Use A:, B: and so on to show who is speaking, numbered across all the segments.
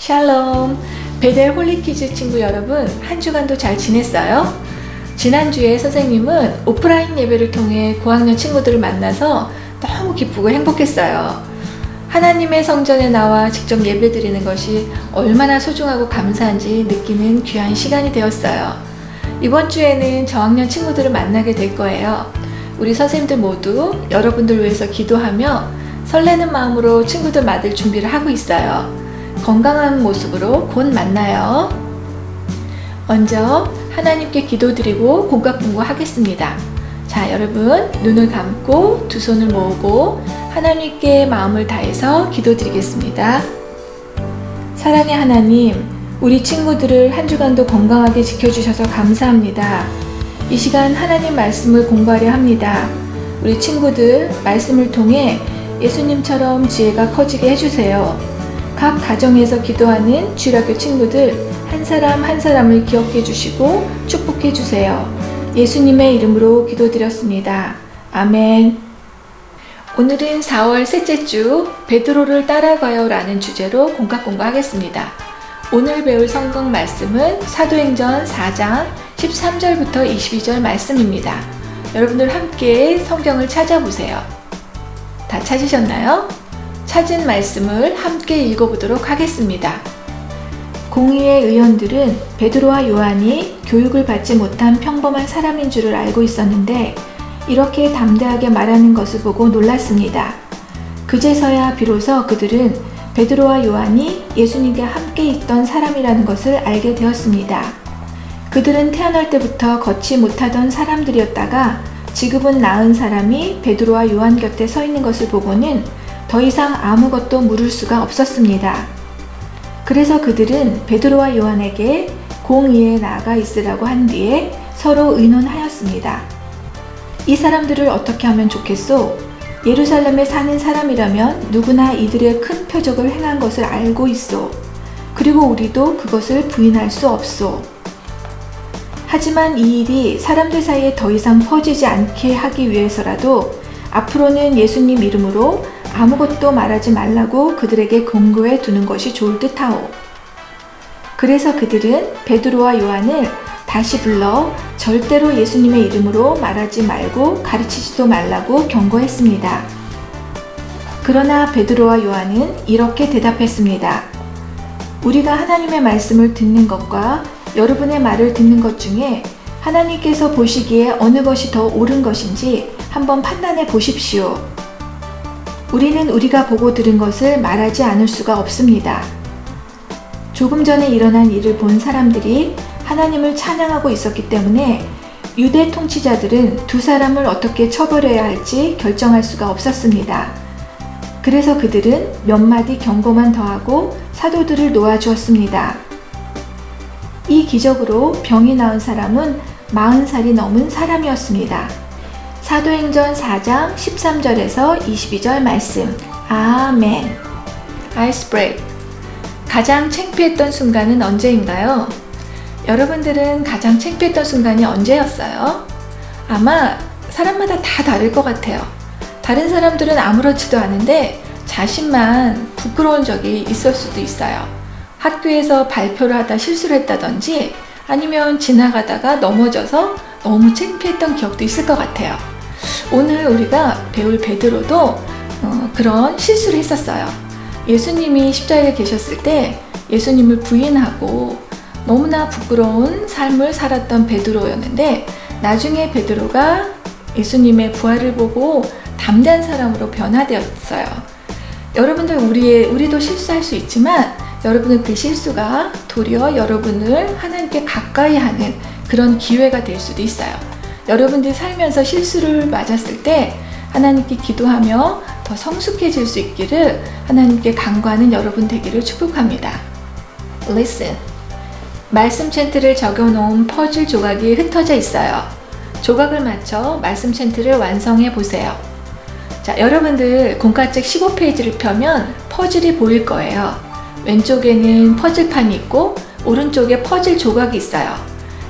A: 샬롬! 베델 홀리키즈 친구 여러분, 한 주간도 잘 지냈어요? 지난주에 선생님은 오프라인 예배를 통해 고학년 친구들을 만나서 너무 기쁘고 행복했어요. 하나님의 성전에 나와 직접 예배드리는 것이 얼마나 소중하고 감사한지 느끼는 귀한 시간이 되었어요. 이번 주에는 저학년 친구들을 만나게 될 거예요. 우리 선생님들 모두 여러분들 위해서 기도하며 설레는 마음으로 친구들 맞을 준비를 하고 있어요. 건강한 모습으로 곧 만나요. 먼저 하나님께 기도드리고 공각 공부하겠습니다. 자, 여러분 눈을 감고 두 손을 모으고 하나님께 마음을 다해서 기도드리겠습니다. 사랑의 하나님, 우리 친구들을 한 주간도 건강하게 지켜주셔서 감사합니다. 이 시간 하나님 말씀을 공부하려 합니다. 우리 친구들 말씀을 통해 예수님처럼 지혜가 커지게 해주세요. 각 가정에서 기도하는 주일학교 친구들 한 사람 한 사람을 기억해 주시고 축복해 주세요. 예수님의 이름으로 기도드렸습니다. 아멘. 오늘은 4월 셋째 주 베드로를 따라가요 라는 주제로 공각 공부하겠습니다. 오늘 배울 성경 말씀은 사도행전 4장 13절부터 22절 말씀입니다. 여러분들 함께 성경을 찾아보세요. 다 찾으셨나요? 찾은 말씀을 함께 읽어보도록 하겠습니다. 공의회 의원들은 베드로와 요한이 교육을 받지 못한 평범한 사람인 줄을 알고 있었는데 이렇게 담대하게 말하는 것을 보고 놀랐습니다. 그제서야 비로소 그들은 베드로와 요한이 예수님과 함께 있던 사람이라는 것을 알게 되었습니다. 그들은 태어날 때부터 걷지 못하던 사람들이었다가 지금은 나은 사람이 베드로와 요한 곁에 서 있는 것을 보고는 더 이상 아무것도 물을 수가 없었습니다. 그래서 그들은 베드로와 요한에게 공의회에 나아가 있으라고 한 뒤에 서로 의논하였습니다. 이 사람들을 어떻게 하면 좋겠소? 예루살렘에 사는 사람이라면 누구나 이들의 큰 표적을 행한 것을 알고 있소. 그리고 우리도 그것을 부인할 수 없소. 하지만 이 일이 사람들 사이에 더 이상 퍼지지 않게 하기 위해서라도 앞으로는 예수님 이름으로 아무것도 말하지 말라고 그들에게 권고해 두는 것이 좋을 듯하오. 그래서 그들은 베드로와 요한을 다시 불러 절대로 예수님의 이름으로 말하지 말고 가르치지도 말라고 경고했습니다. 그러나 베드로와 요한은 이렇게 대답했습니다. 우리가 하나님의 말씀을 듣는 것과 여러분의 말을 듣는 것 중에 하나님께서 보시기에 어느 것이 더 옳은 것인지 한번 판단해 보십시오. 우리는 우리가 보고 들은 것을 말하지 않을 수가 없습니다. 조금 전에 일어난 일을 본 사람들이 하나님을 찬양하고 있었기 때문에 유대 통치자들은 두 사람을 어떻게 처벌해야 할지 결정할 수가 없었습니다. 그래서 그들은 몇 마디 경고만 더하고 사도들을 놓아주었습니다. 이 기적으로 병이 나은 사람은 40살이 넘은 사람이었습니다. 사도행전 4장 13절에서 22절 말씀. 아멘. 아이스 브레이크. 가장 창피했던 순간은 언제인가요? 여러분들은 가장 창피했던 순간이 언제였어요? 아마 사람마다 다 다를 것 같아요. 다른 사람들은 아무렇지도 않은데 자신만 부끄러운 적이 있을 수도 있어요. 학교에서 발표를 하다 실수를 했다든지 아니면 지나가다가 넘어져서 너무 창피했던 기억도 있을 것 같아요. 오늘 우리가 배울 베드로도 그런 실수를 했었어요. 예수님이 십자가에 계셨을 때 예수님을 부인하고 너무나 부끄러운 삶을 살았던 베드로였는데 나중에 베드로가 예수님의 부활을 보고 담대한 사람으로 변화되었어요. 여러분들 우리도 실수할 수 있지만 여러분은 그 실수가 도리어 여러분을 하나님께 가까이 하는 그런 기회가 될 수도 있어요. 여러분들이 살면서 실수를 맞았을 때 하나님께 기도하며 더 성숙해질 수 있기를 하나님께 간구하는 여러분 되기를 축복합니다. Listen. 말씀 챈트를 적어놓은 퍼즐 조각이 흩어져 있어요. 조각을 맞춰 말씀 챈트를 완성해 보세요. 자, 여러분들 공과책 15페이지를 펴면 퍼즐이 보일 거예요. 왼쪽에는 퍼즐판이 있고 오른쪽에 퍼즐 조각이 있어요.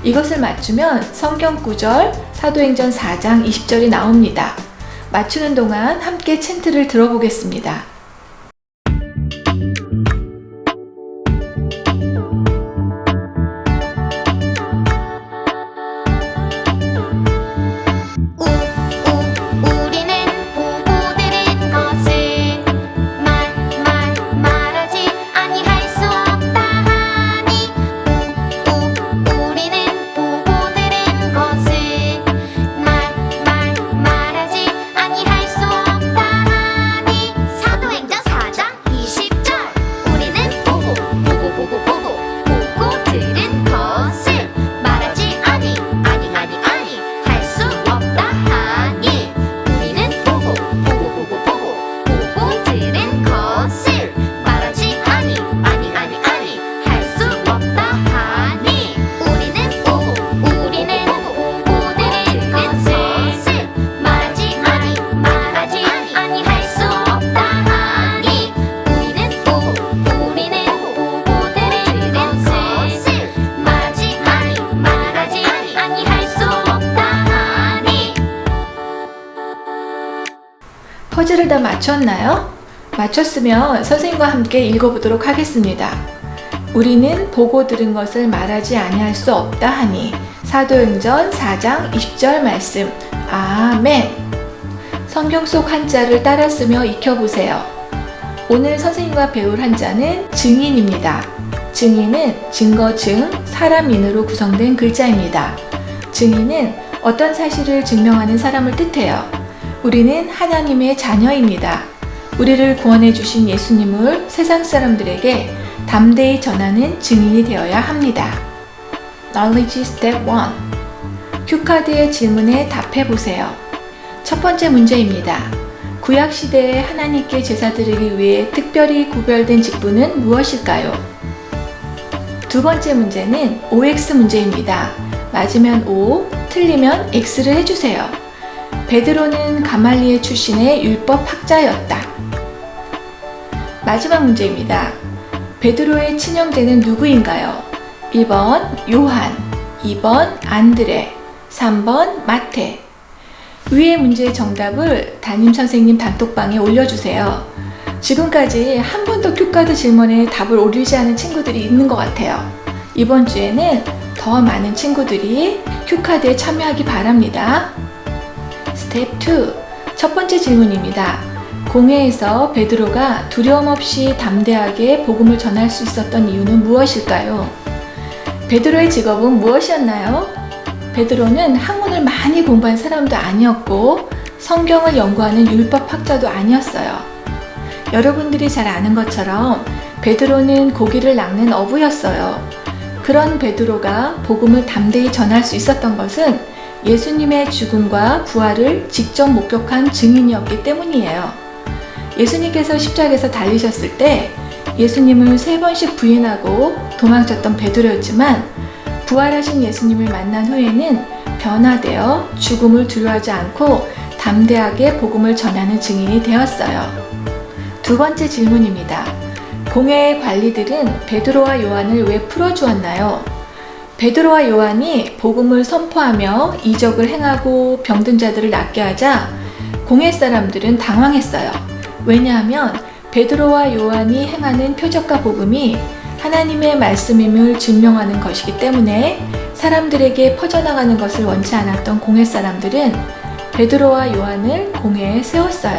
A: 이것을 맞추면 성경 구절 사도행전 4장 20절이 나옵니다. 맞추는 동안 함께 챈트를 들어보겠습니다. 문제를 다 맞췄나요? 맞췄으면 선생님과 함께 읽어보도록 하겠습니다. 우리는 보고 들은 것을 말하지 아니할 수 없다 하니. 사도행전 4장 20절 말씀. 아멘. 성경 속 한자를 따라 쓰며 익혀보세요. 오늘 선생님과 배울 한자는 증인입니다. 증인은 증거 증, 사람 인으로 구성된 글자입니다. 증인은 어떤 사실을 증명하는 사람을 뜻해요. 우리는 하나님의 자녀입니다. 우리를 구원해 주신 예수님을 세상 사람들에게 담대히 전하는 증인이 되어야 합니다. Knowledge Step 1. 큐카드의 질문에 답해 보세요. 첫 번째 문제입니다. 구약 시대에 하나님께 제사 드리기 위해 특별히 구별된 직분은 무엇일까요? 두 번째 문제는 OX 문제입니다. 맞으면 O, 틀리면 X를 해주세요. 베드로는 가말리엘 출신의 율법 학자였다. 마지막 문제입니다. 베드로의 친형제는 누구인가요? 1번 요한, 2번 안드레, 3번 마태. 위의 문제의 정답을 담임선생님 단톡방에 올려주세요. 지금까지 한 번도 큐카드 질문에 답을 올리지 않은 친구들이 있는 것 같아요. 이번 주에는 더 많은 친구들이 큐카드에 참여하기 바랍니다. 스텝 2. 첫 번째 질문입니다. 공회에서 베드로가 두려움 없이 담대하게 복음을 전할 수 있었던 이유는 무엇일까요? 베드로의 직업은 무엇이었나요? 베드로는 학문을 많이 공부한 사람도 아니었고 성경을 연구하는 율법 학자도 아니었어요. 여러분들이 잘 아는 것처럼 베드로는 고기를 낚는 어부였어요. 그런 베드로가 복음을 담대히 전할 수 있었던 것은 예수님의 죽음과 부활을 직접 목격한 증인이었기 때문이에요. 예수님께서 십자가에서 달리셨을 때 예수님을 3번씩 부인하고 도망쳤던 베드로였지만 부활하신 예수님을 만난 후에는 변화되어 죽음을 두려워하지 않고 담대하게 복음을 전하는 증인이 되었어요. 두 번째 질문입니다. 공회의 관리들은 베드로와 요한을 왜 풀어주었나요? 베드로와 요한이 복음을 선포하며 이적을 행하고 병든 자들을 낫게 하자 공회 사람들은 당황했어요. 왜냐하면 베드로와 요한이 행하는 표적과 복음이 하나님의 말씀임을 증명하는 것이기 때문에 사람들에게 퍼져나가는 것을 원치 않았던 공회 사람들은 베드로와 요한을 공회에 세웠어요.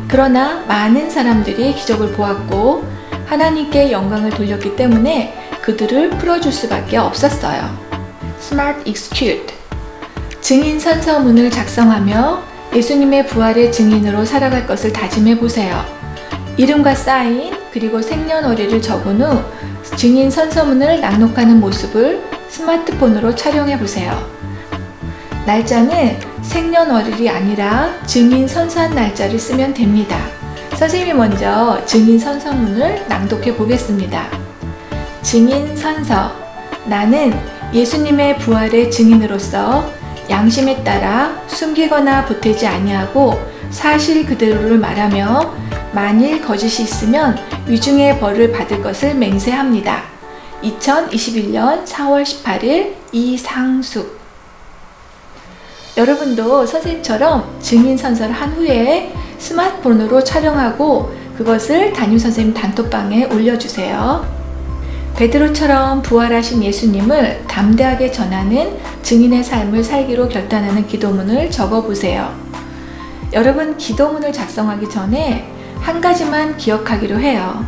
A: 그러나 많은 사람들이 기적을 보았고 하나님께 영광을 돌렸기 때문에 그들을 풀어줄 수밖에 없었어요. Smart Execute. 증인 선서문을 작성하며 예수님의 부활의 증인으로 살아갈 것을 다짐해 보세요. 이름과 사인 그리고 생년월일을 적은 후 증인 선서문을 낭독하는 모습을 스마트폰으로 촬영해 보세요. 날짜는 생년월일이 아니라 증인 선서한 날짜를 쓰면 됩니다. 선생님이 먼저 증인 선서문을 낭독해 보겠습니다. 증인 선서. 나는 예수님의 부활의 증인으로서 양심에 따라 숨기거나 보태지 아니하고 사실 그대로를 말하며 만일 거짓이 있으면 위중의 벌을 받을 것을 맹세합니다. 2021년 4월 18일 이상숙. 여러분도 선생님처럼 증인 선서를 한 후에 스마트폰으로 촬영하고 그것을 담임선생님 단톡방에 올려주세요. 베드로처럼 부활하신 예수님을 담대하게 전하는 증인의 삶을 살기로 결단하는 기도문을 적어보세요. 여러분, 기도문을 작성하기 전에 한 가지만 기억하기로 해요.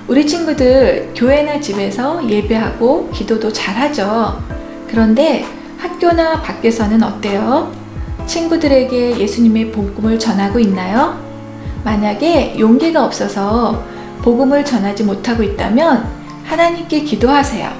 A: 우리 친구들 교회나 집에서 예배하고 기도도 잘하죠. 그런데 학교나 밖에서는 어때요? 친구들에게 예수님의 복음을 전하고 있나요? 만약에 용기가 없어서 복음을 전하지 못하고 있다면 하나님께 기도하세요.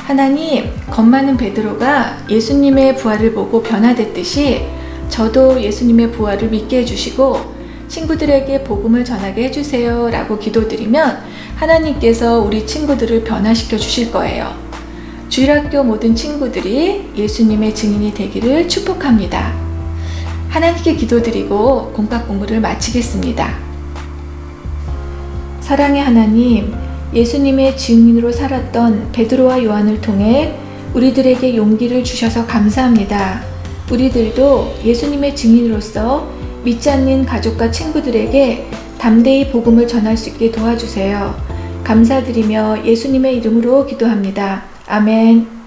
A: 하나님, 겁 많은 베드로가 예수님의 부활을 보고 변화됐듯이 저도 예수님의 부활을 믿게 해주시고 친구들에게 복음을 전하게 해주세요 라고 기도드리면 하나님께서 우리 친구들을 변화시켜 주실 거예요. 주일학교 모든 친구들이 예수님의 증인이 되기를 축복합니다. 하나님께 기도드리고 공과 공부를 마치겠습니다. 사랑의 하나님, 예수님의 증인으로 살았던 베드로와 요한을 통해 우리들에게 용기를 주셔서 감사합니다. 우리들도 예수님의 증인으로서 믿지 않는 가족과 친구들에게 담대히 복음을 전할 수 있게 도와주세요. 감사드리며 예수님의 이름으로 기도합니다. 아멘.